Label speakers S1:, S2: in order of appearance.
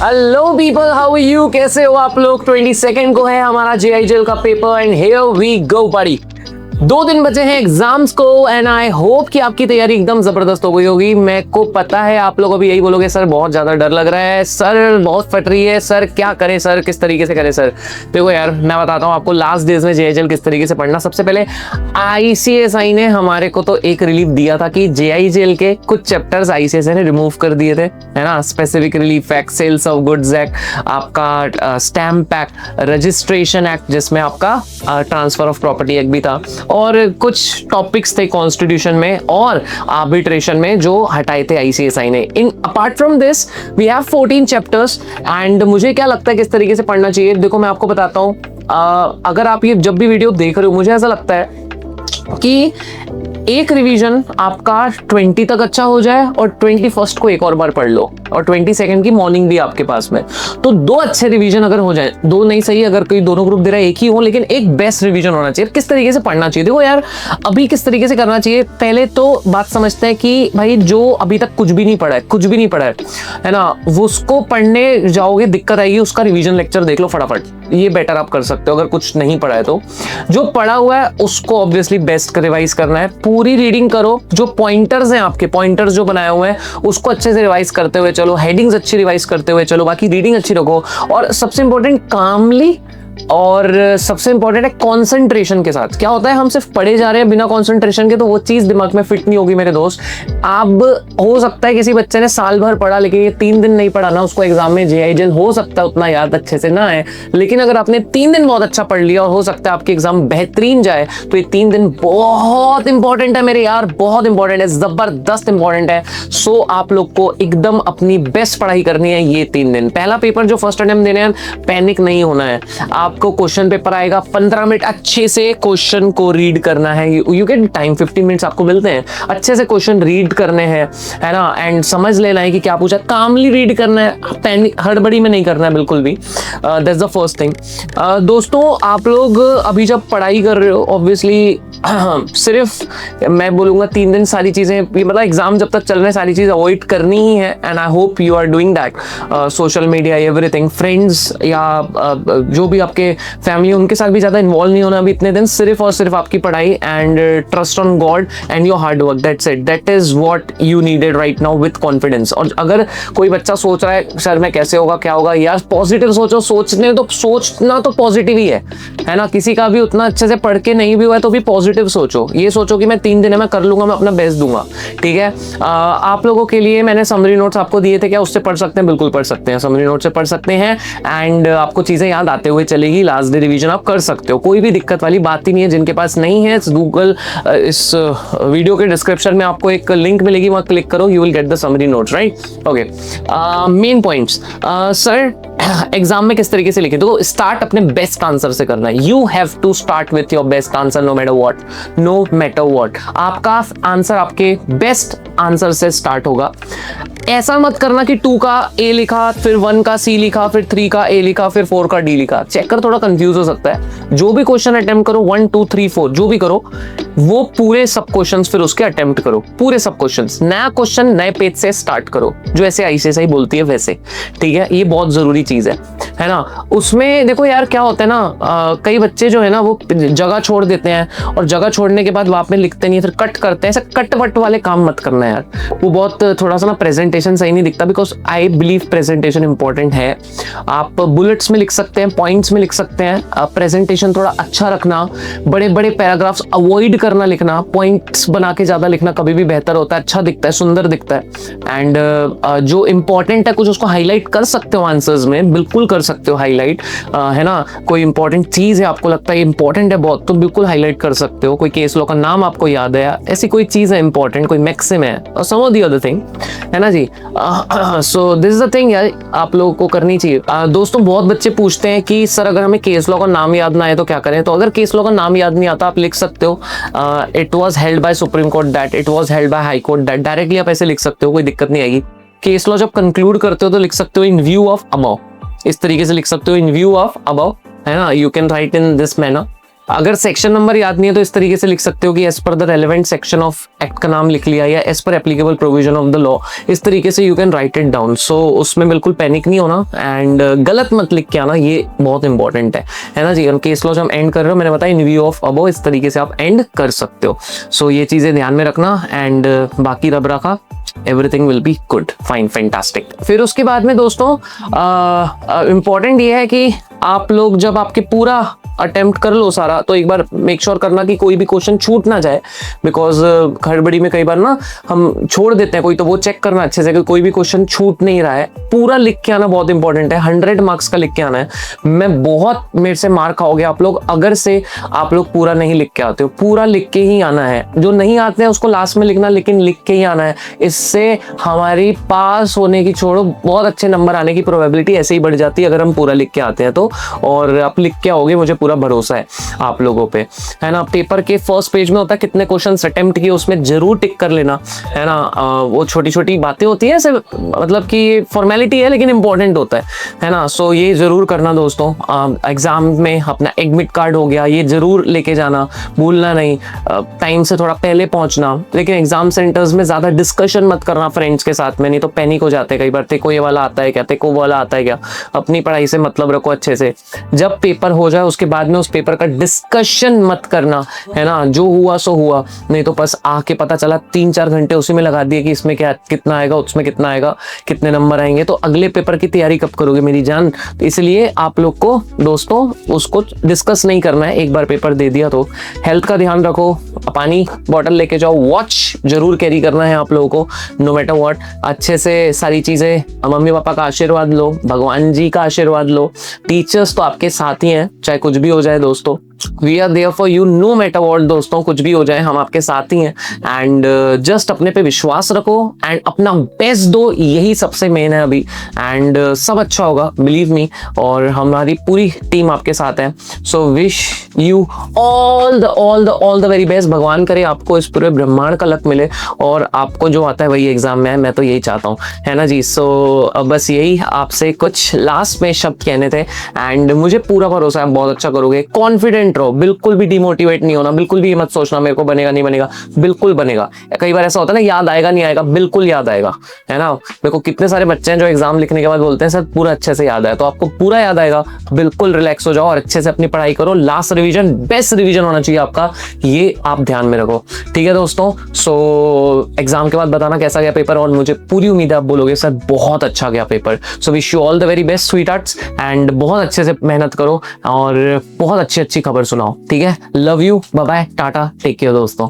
S1: Hello people, how are you? कैसे हो आप लोग? 22 को है हमारा जेआईजेल का paper and here we go buddy. 2 दिन बचे हैं एग्जाम्स को एंड आई होप कि आपकी तैयारी एकदम जबरदस्त हो गई होगी। मेरे को पता है आप लोग अभी यही बोलोगे, सर बहुत ज्यादा डर लग रहा है, सर बहुत फट रही है, सर क्या करें, सर किस तरीके से करें। सर देखो यार, मैं बताता हूँ आपको लास्ट डेज में जेआईजेल किस तरीके से पढ़ना। सबसे पहले आईसीएसआई ने हमारे को तो एक रिलीफ दिया था कि जेआईजेल के कुछ चैप्टर्स आईसीएसआई ने रिमूव कर दिए थे, है ना। Specific relief act, sales of goods act, आपका स्टैम्प एक्ट, रजिस्ट्रेशन एक्ट जिसमें आपका ट्रांसफर ऑफ प्रॉपर्टी एक्ट भी था, और कुछ टॉपिक्स थे कॉन्स्टिट्यूशन में और आर्बिट्रेशन में जो हटाए थे आईसीएसआई ने। In apart from this we have 14 chapters and मुझे क्या लगता है किस तरीके से पढ़ना चाहिए। देखो मैं आपको बताता हूँ, अगर आप ये जब भी वीडियो देख रहे हो, मुझे ऐसा लगता है कि एक रिवीजन आपका 20 तक अच्छा हो जाए और 21st को एक और बार पढ़ लो और 22nd की मॉर्निंग भी आपके पास में, तो 2 अच्छे रिवीजन अगर हो जाए, 2 नहीं सही, अगर कोई दोनों ग्रुप दे रहा है एक ही हो, लेकिन एक बेस्ट रिवीजन होना चाहिए। किस तरीके से पढ़ना चाहिए देखो यार, अभी किस तरीके से करना चाहिए। पहले तो बात समझते हैं कि भाई जो अभी तक कुछ भी नहीं पढ़ा है ना, वो उसको पढ़ने जाओगे दिक्कत आएगी। उसका रिवीजन लेक्चर देख लो फटाफट, ये बेटर आप कर सकते हो अगर कुछ नहीं पढ़ा है तो। जो पढ़ा हुआ है उसको ऑब्वियसली बेस्ट रिवाइज करना है, पूरी रीडिंग करो। जो पॉइंटर्स हैं आपके, पॉइंटर्स जो बनाए हुए हैं उसको अच्छे से रिवाइज करते हुए चलो, हेडिंग्स अच्छी रिवाइज करते हुए चलो, बाकी रीडिंग अच्छी रखो, और सबसे इंपॉर्टेंट कामली, और सबसे इंपॉर्टेंट है कंसंट्रेशन के साथ। क्या होता है, हम सिर्फ पढ़े जा रहे हैं बिना कंसंट्रेशन के, तो वो चीज दिमाग में फिट नहीं होगी मेरे दोस्त। अब हो सकता है किसी बच्चे ने साल भर पढ़ा लेकिन ये 3 दिन नहीं पढ़ा ना, उसको एग्जाम में जेआईजेल हो सकता है उतना याद अच्छे से ना आए। लेकिन अगर आपने 3 दिन बहुत अच्छा पढ़ लिया और हो सकता है आपके एग्जाम बेहतरीन जाए, तो ये 3 दिन बहुत इंपॉर्टेंट है मेरे यार, बहुत इंपॉर्टेंट है, जबरदस्त इंपॉर्टेंट है। सो आप लोग को एकदम अपनी बेस्ट पढ़ाई करनी है ये 3 दिन। पहला पेपर जो फर्स्ट अटेम्प्ट देने हैं, पैनिक नहीं होना है। आपको क्वेश्चन पेपर आएगा, 15 मिनट अच्छे से क्वेश्चन को रीड करना है। यू गेट टाइम, 15 मिनट्स आपको मिलते हैं, अच्छे से क्वेश्चन रीड करने हैं, है ना, एंड समझ लेना है कि क्या पूछा, कामली रीड करना है, पैनिक हड़बड़ी में नहीं करना है बिल्कुल भी। That's the first thing. दोस्तों आप लोग अभी जब पढ़ाई कर रहे हो, ऑब्वियसली सिर्फ मैं बोलूंगा 3 दिन सारी चीजें, मतलब एग्जाम जब तक चल रहे हैं सारी चीज अवॉइड करनी ही है, and I hope you are doing that. Social media, everything, friends या जो भी आपके फैमिली, उनके साथ भी ज्यादा इन्वॉल्व नहीं होना अभी इतने दिन, सिर्फ और सिर्फ आपकी पढ़ाई and trust on God and your hard work. That's it, that is what you needed right now with confidence. और अगर कोई बच्चा सोच रहा है सर मैं कैसे होगा, क्या होगा, यार पॉजिटिव सोचो। सोचना तो पॉजिटिव ही है ना। किसी का भी उतना अच्छे से पढ़ के नहीं भी हुआ है तो भी पॉजिटिव सोचो, ये सोचो कि मैं 3 दिन है, मैं कर लूंगा, मैं अपना बेस्ट दूंगा, ठीक है। आप लोगों के लिए मैंने समरी नोट्स आपको दिए थे, क्या उससे पढ़ सकते हैं? बिल्कुल पढ़ सकते हैं, समरी नोट से पढ़ सकते हैं एंड आपको चीजें याद आते हुए चलेगी। लास्ट डे रिवीजन आप कर सकते हो, कोई भी दिक्कत वाली बात ही नहीं है। जिनके पास नहीं है, गूगल इस वीडियो के डिस्क्रिप्शन में आपको एक लिंक मिलेगी, वहां क्लिक करो, you will get the summary notes, right. Okay, main points. Sir exam में किस तरीके से लिखे, तो स्टार्ट अपने बेस्ट आंसर से करना है। You have to start with your best answer no matter what. आपका आंसर आपके बेस्ट आंसर से स्टार्ट होगा। ऐसा मत करना कि 2 का ए लिखा, फिर 1 का सी लिखा, फिर 3 का ए लिखा, फिर 4 का डी लिखा। चेकर थोड़ा कंफ्यूज हो सकता है। जो भी क्वेश्चन अटेम्प्ट करो, 1 2 3 4 जो भी करो, वो पूरे सब क्वेश्चंस फिर उसके अटेम्प्ट करो, पूरे सब क्वेश्चंस। नया क्वेश्चन नए पेज से स्टार्ट करो, जो ऐसे आईसीएसआई बोलती है वैसे, ठीक है। ये बहुत जरूरी चीज है ना। उसमें देखो यार क्या होता है ना, कई बच्चे जो है ना वो जगह छोड़ देते हैं और जगह छोड़ने के बाद वहां पे लिखते नहीं, फिर कट करते हैं। ऐसे कट वट वाले काम मत करना यार, वो बहुत थोड़ा सा ना प्रेजेंटेशन सही नहीं दिखता। Because I believe presentation important है। आप बुलेट्स में लिख सकते हैं, पॉइंट्स में लिख सकते हैं, प्रेजेंटेशन थोड़ा अच्छा रखना, बड़े बड़े पैराग्राफ्स अवॉइड करना लिखना, पॉइंट्स बना के ज्यादा लिखना कभी भी बेहतर होता है, अच्छा दिखता है, सुंदर दिखता है। एंड जो इंपॉर्टेंट है कुछ उसको हाईलाइट कर सकते हो आंसर्स में, बिल्कुल कर सकते हो हाईलाइट, है ना। कोई इंपॉर्टेंट चीज है, आपको लगता है इंपॉर्टेंट है बहुत, तो बिल्कुल हाईलाइट कर सकते हो। कोई केस लॉ का नाम आपको याद है, ऐसी कोई चीज है इंपॉर्टेंट, कोई मैक्सिम है, और some of the other thing, है ना जी। So this is the thing यार, आप लोगों को करनी चाहिए। दोस्तों बहुत बच्चे पूछते हैं कि सर अगर हमें केस लॉ का नाम याद ना आए तो क्या करें। तो अगर केस लॉ का नाम याद नहीं आता, आप लिख सकते हो it was held by supreme court that, it was held by high court that, directly आप ऐसे लिख सकते हो, कोई दिक्कत नहीं आएगी। केस लॉ जब कंक्लूड करते हो तो लिख सकते हो इन व्यू ऑफ अबव, इस तरीके से लिख सकते हो, इन व्यू ऑफ अबव, है ना। You can right in this manner, अगर सेक्शन नंबर याद नहीं है तो इस तरीके से लिख सकते हो कि एज पर the relevant section of act का नाम लिख लिया, या एज पर applicable provision of the law, इस तरीके से you can write it down. So उसमें बिल्कुल पैनिक नहीं होना एंड गलत मत लिख के आना, ये बहुत इंपॉर्टेंट है ना जी। केस लॉ जब हम एंड कर रहे हो, मैंने बताया इन व्यू ऑफ अबो, इस तरीके से आप एंड कर सकते हो। सो ये चीजें ध्यान में रखना एंड बाकी रब रखा, everything will be good, fine, fantastic. फिर उसके बाद में दोस्तों इम्पॉर्टेंट ये है कि आप लोग जब आपके पूरा अटेम्प्ट कर लो सारा, तो एक बार मेक श्योर करना कि कोई भी क्वेश्चन छूट ना जाए, बिकॉज खड़बड़ी में कई बार ना हम छोड़ देते हैं कोई, तो वो चेक करना अच्छे से कि कोई भी क्वेश्चन छूट नहीं रहा है। पूरा लिख के आना बहुत इंपॉर्टेंट है, 100 मार्क्स का लिख के आना है। मैं बहुत, मेरे से मार खाओगे आप लोग अगर से आप लोग पूरा नहीं लिख के आते हो। पूरा लिख के ही आना है, जो नहीं आते हैं उसको लास्ट में लिखना, लेकिन लिख के ही आना है। इससे हमारी पास होने की छोड़ो, बहुत अच्छे नंबर आने की प्रोबेबिलिटी ऐसे ही बढ़ जाती है अगर हम पूरा लिख के आते हैं तो। और आप लिख के आओगे, मुझे पूरा भरोसा है आप लोगों पे, है ना। पेपर के फर्स्ट पेज में होता है कितने क्वेश्चंस अटेम्प्ट किए, उसमें जरूर टिक कर लेना, है ना। वो छोटी छोटी बातें होती है ऐसे, मतलब कि फॉर्मेलिटी है लेकिन इंपॉर्टेंट होता है ना। सो ये जरूर करना दोस्तों। एग्जाम में अपना एडमिट कार्ड हो गया, ये जरूर लेके जाना, भूलना नहीं। टाइम से थोड़ा पहले पहुंचना, लेकिन एग्जाम सेंटर्स में ज्यादा डिस्कशन मत करना फ्रेंड्स के साथ में, नहीं तो पैनिक हो जाते हैं कई बार। तेको ये वाला आता है क्या, तेको वो वाला आता है क्या। अपनी पढ़ाई से मतलब रखो अच्छे से। जब पेपर हो जाए उसके बाद में उस पेपर का डिस्कशन मत करना, है ना। जो हुआ सो हुआ, नहीं तो बस आके पता चला 3-4 घंटे उसी में लगा दिए कि इसमें क्या कितना आएगा, उसमें कितना आएगा, कितने नंबर आएंगे, तो अगले पेपर की तैयारी कब करोगे मेरी जान। तो इसलिए आप लोग को दोस्तों उसको डिस्कस नहीं करना है, एक बार पेपर दे दिया तो। हेल्थ का ध्यान रखो, पानी बॉटल लेके जाओ, वॉच जरूर कैरी करना है आप लोगों को, नो मैटर व्हाट। अच्छे से सारी चीजें, मम्मी पापा का आशीर्वाद लो, भगवान जी का आशीर्वाद लो, टीचर्स तो आपके साथ ही हैं, चाहे कुछ भी हो जाए दोस्तों। We are there for you no matter what दोस्तों, कुछ भी हो जाए हम आपके साथ ही हैं। एंड जस्ट अपने पे विश्वास रखो एंड अपना बेस्ट दो, यही सबसे मेन है अभी। एंड सब अच्छा होगा, बिलीव मी, और हमारी पूरी टीम आपके साथ है। So wish you all the very best. भगवान करे आपको इस पूरे ब्रह्मांड का लक मिले और आपको जो आता है वही एग्जाम में है, मैं तो यही चाहता हूँ, है ना जी। सो बस यही आपसे कुछ लास्ट में शब्द कहने थे एंड मुझे पूरा भरोसा है बहुत अच्छा करोगे। कॉन्फिडेंट रहो, बिल्कुल भी डिमोटिवेट नहीं होना, बिल्कुल भी ये मत सोचना मेरे को बनेगा नहीं बनेगा, बिल्कुल बनेगा। कई बार ऐसा होता है ना, याद आएगा नहीं आएगा, बिल्कुल याद आएगा, है ना। मेरे को कितने सारे बच्चे हैं जो एग्जाम लिखने के बाद बोलते हैं सर पूरा अच्छे से याद आया, तो आपको पूरा याद आएगा। बिल्कुल रिलैक्स हो जाओ और अच्छे से अपनी पढ़ाई करो। लास्ट रिवीजन बेस्ट रिवीजन होना चाहिए आपका, ये आप ध्यान में रखो, ठीक है दोस्तों। सो एग्जाम के बाद बताना कैसा गया पेपर, और मुझे पूरी उम्मीद है आप बोलोगे सर बहुत अच्छा गया paper. So wish you all the very best sweet hearts and बहुत अच्छे से मेहनत करो और बहुत अच्छी अच्छी खबर सुनाओ, ठीक है। Love you, bye bye, tata, take care दोस्तों।